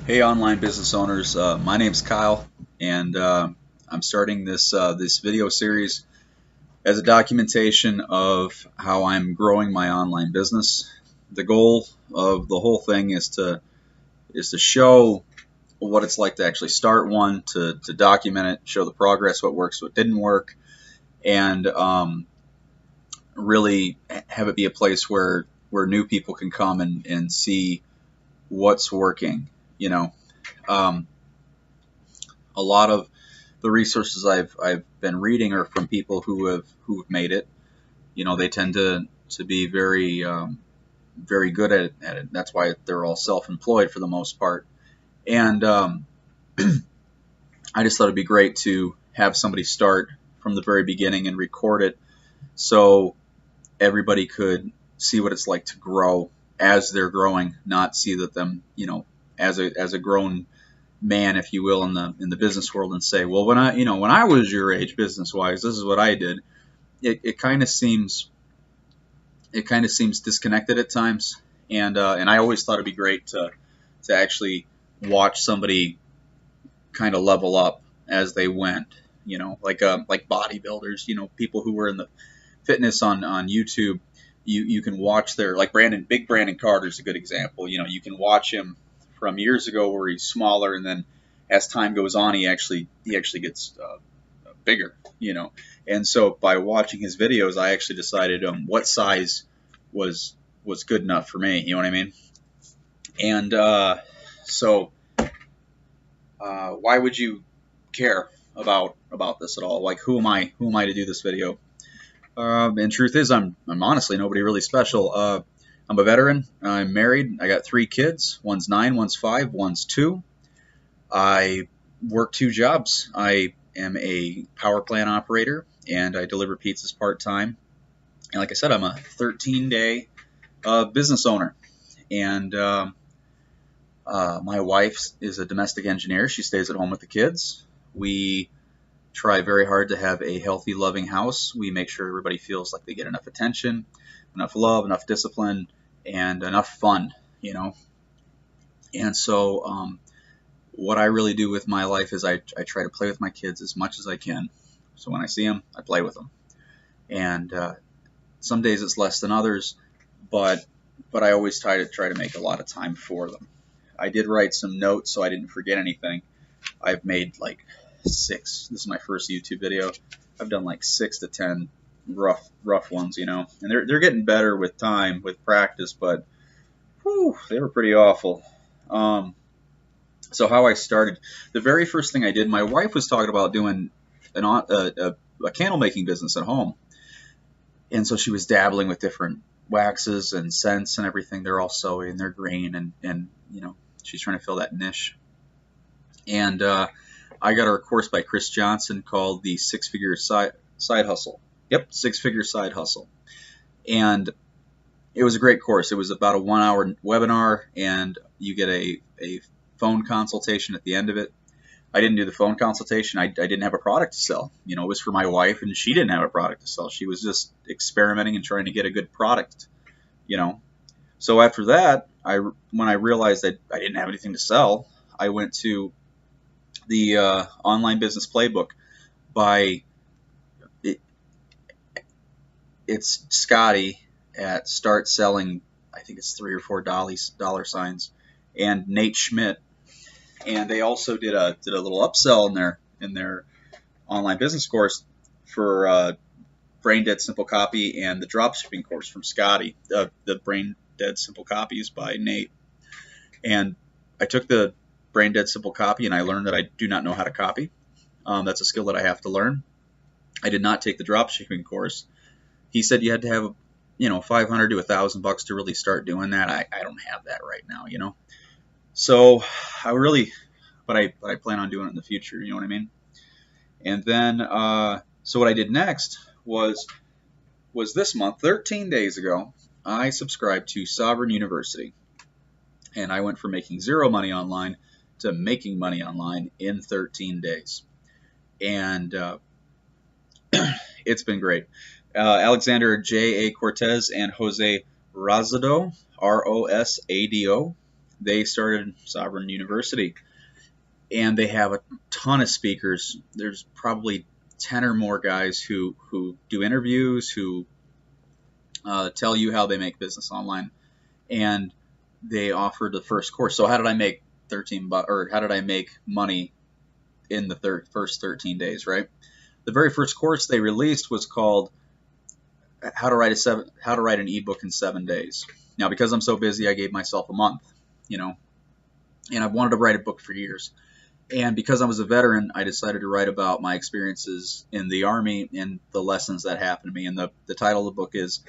Hey, online business owners. My name's Kyle, and I'm starting this video series as a documentation of how I'm growing my online business. The goal of the whole thing is to show what it's like to actually start one, to document it, show the progress, what works, what didn't work, and really have it be a place where new people can come and see what's working. You know. Um, a lot of the resources I've been reading are from people who've made it. They tend to be very good at it. That's why they're all self-employed for the most part. And I just thought it'd be great to have somebody start from the very beginning and record it, so everybody could see what it's like to grow as they're growing, not see that them, as a grown man, if you will, in the business world, and say, well, when I was your age, business wise, this is what I did. It kind of seems disconnected at times, and I always thought it'd be great to actually watch somebody kind of level up as they went. Like bodybuilders, people who were in the fitness on YouTube. You can watch like Brandon Carter is a good example. You can watch him from years ago where he's smaller, and then as time goes on, he actually gets bigger. And so by watching his videos, I actually decided what size was good enough for me. You know what I mean? And so why would you care about this at all? Like, who am I? Who am I to do this video? And truth is, I'm honestly nobody really special. I'm a veteran. I'm married. I got 3 kids. One's 9, one's 5, one's 2. I work 2 jobs. I am a power plant operator, and I deliver pizzas part-time. And like I said, I'm a 13-day business owner. And my wife is a domestic engineer. She stays at home with the kids. We try very hard to have a healthy, loving house. We make sure everybody feels like they get enough attention, enough love, enough discipline, and enough fun. And so what I really do with my life is I try to play with my kids as much as I can. So when I see them, I play with them. And some days it's less than others, but I always try to make a lot of time for them. I did write some notes so I didn't forget anything. I've made like 6. This is my first YouTube video. I've done like 6 to 10 rough ones, and they're getting better with time, with practice, but whew, they were pretty awful. So how I started, the very first thing I did, my wife was talking about doing a candle making business at home, and so she was dabbling with different waxes and scents and everything. They're all soy and they're green, and she's trying to fill that niche. And I got a course by Chris Johnson called the Six Figure Side Hustle. Yep, Six Figure Side Hustle. And it was a great course. It was about a 1-hour webinar, and you get a phone consultation at the end of it. I didn't do the phone consultation. I didn't have a product to sell. It was for my wife, and she didn't have a product to sell. She was just experimenting and trying to get a good product. So after that, when I realized that I didn't have anything to sell, I went to the Online Business Playbook by it's Scotty at Start Selling. I think it's 3 or 4 dollar signs, and Nate Schmidt, and they also did a little upsell in their online business course for Brain Dead Simple Copy and the dropshipping course from Scotty. The Brain Dead Simple Copy is by Nate, and I took the Brain Dead Simple Copy, and I learned that I do not know how to copy. That's a skill that I have to learn. I did not take the dropshipping course. He said you had to have, $500 to $1,000 to really start doing that. I don't have that right now, So but I plan on doing it in the future. You know what I mean? And then, so what I did next was this month, 13 days ago, I subscribed to Sovereign University, and I went from making 0 money online to making money online in 13 days. And it's been great. Alexander J.A. Cortez and Jose Rosado, Rosado, they started Sovereign University, and they have a ton of speakers. There's probably 10 or more guys who do interviews, who tell you how they make business online, and they offered the first course. So how did I make how did I make money in the first 13 days, right? The very first course they released was called How to Write an Ebook in 7 Days. Now, because I'm so busy, I gave myself a month, you know, and I've wanted to write a book for years. And because I was a veteran, I decided to write about my experiences in the Army and the lessons that happened to me. And the title of the book is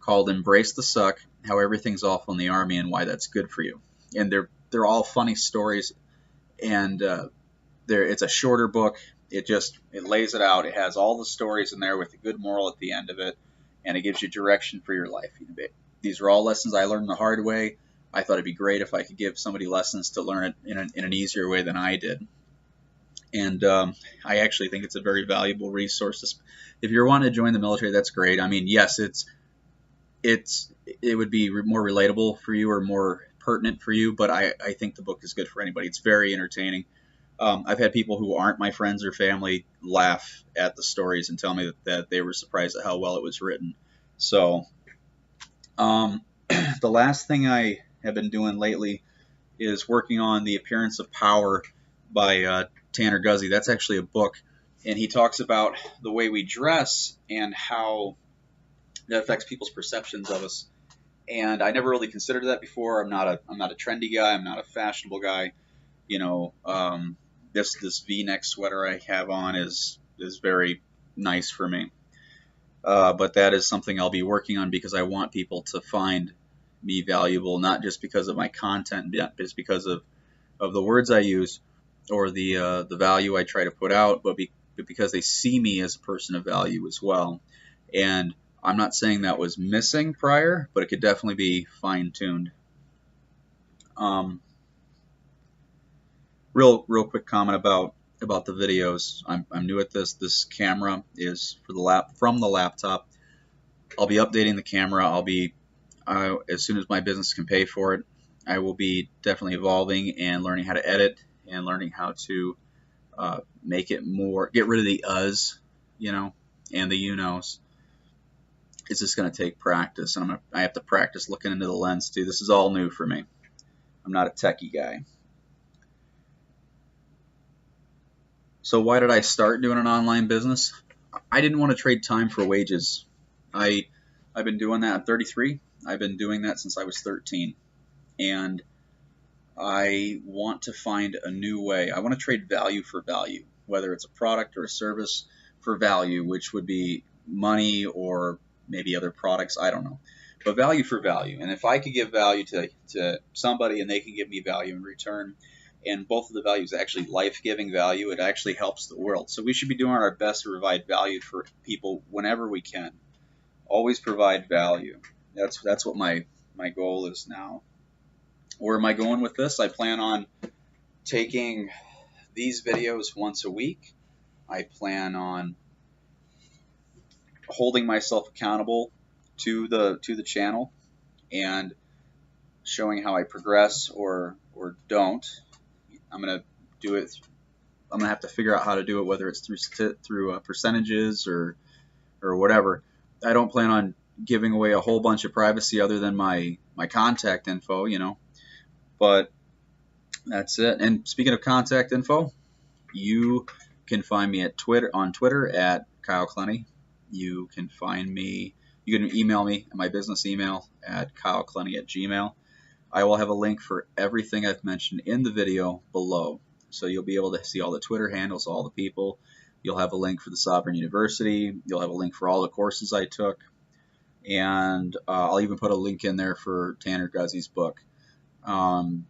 called Embrace the Suck, How Everything's Awful in the Army and Why That's Good for You. And they're all funny stories, and it's a shorter book. It lays it out. It has all the stories in there with a good moral at the end of it, and it gives you direction for your life. These are all lessons I learned the hard way. I thought it'd be great if I could give somebody lessons to learn it in an easier way than I did. And I actually think it's a very valuable resource. If you're wanting to join the military, that's great. I mean, yes, it would be more relatable for you or more pertinent for you, but I think the book is good for anybody. It's very entertaining. I've had people who aren't my friends or family laugh at the stories and tell me that they were surprised at how well it was written. So the last thing I have been doing lately is working on The Appearance of Power by Tanner Guzy. That's actually a book, and he talks about the way we dress and how that affects people's perceptions of us. And I never really considered that before. I'm not a trendy guy. I'm not a fashionable guy. You know, this V-neck sweater I have on is very nice for me. But that is something I'll be working on because I want people to find me valuable, not just because of my content, not just because of the words I use or the value I try to put out, but because they see me as a person of value as well. And I'm not saying that was missing prior, but it could definitely be fine-tuned. Real quick comment about the videos. I'm new at this. This camera is from the laptop. I'll be updating the camera. As soon as my business can pay for it, I will be definitely evolving and learning how to edit and learning how to make it get rid of the uhs, and the you-knows. It's just going to take practice, and I have to practice looking into the lens too. This is all new for me. I'm not a techie guy. So why did I start doing an online business? I didn't want to trade time for wages. I've been doing that. I'm 33. I've been doing that since I was 13. And I want to find a new way. I want to trade value for value, whether it's a product or a service for value, which would be money or maybe other products. I don't know. But value for value. And if I could give value to somebody and they can give me value in return, and both of the values actually life-giving value, it actually helps the world. So we should be doing our best to provide value for people whenever we can. Always provide value. That's what my goal is now. Where am I going with this? I plan on taking these videos once a week. I plan on holding myself accountable to the channel and showing how I progress or don't. I'm gonna do it. I'm gonna have to figure out how to do it, whether it's through percentages or whatever. I don't plan on giving away a whole bunch of privacy other than my contact info, But that's it. And speaking of contact info, you can find me on Twitter at Kyle Clenny. You can email me at my business email at kyleclenny@gmail.com. I will have a link for everything I've mentioned in the video below. So you'll be able to see all the Twitter handles, all the people. You'll have a link for the Sovereign University. You'll have a link for all the courses I took. And I'll even put a link in there for Tanner Guzy's book. And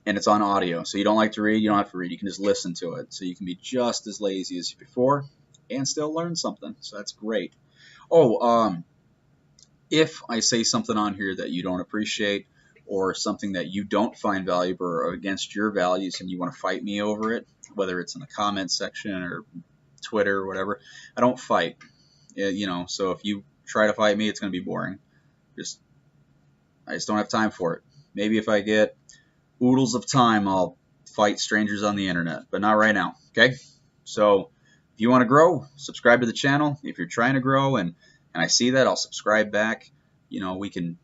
it's on audio. So you don't like to read, you don't have to read. You can just listen to it. So you can be just as lazy as before and still learn something. So that's great. If I say something on here that you don't appreciate, or something that you don't find valuable or against your values and you want to fight me over it, whether it's in the comments section or Twitter or whatever, I don't fight. So if you try to fight me, it's going to be boring. I just don't have time for it. Maybe if I get oodles of time, I'll fight strangers on the internet, but not right now. Okay, so if you want to grow, subscribe to the channel. If you're trying to grow and I see that, I'll subscribe back. You know, we can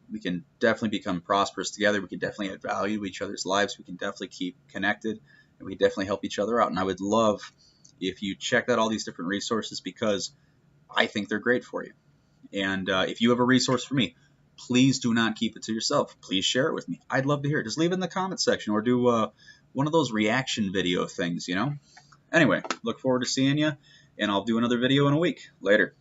definitely become prosperous together. We can definitely add value to each other's lives. We can definitely keep connected, and we can definitely help each other out. And I would love if you check out all these different resources, because I think they're great for you. And if you have a resource for me, please do not keep it to yourself. Please share it with me. I'd love to hear it. Just leave it in the comment section, or do one of those reaction video things, you know? Anyway, look forward to seeing you, and I'll do another video in a week. Later.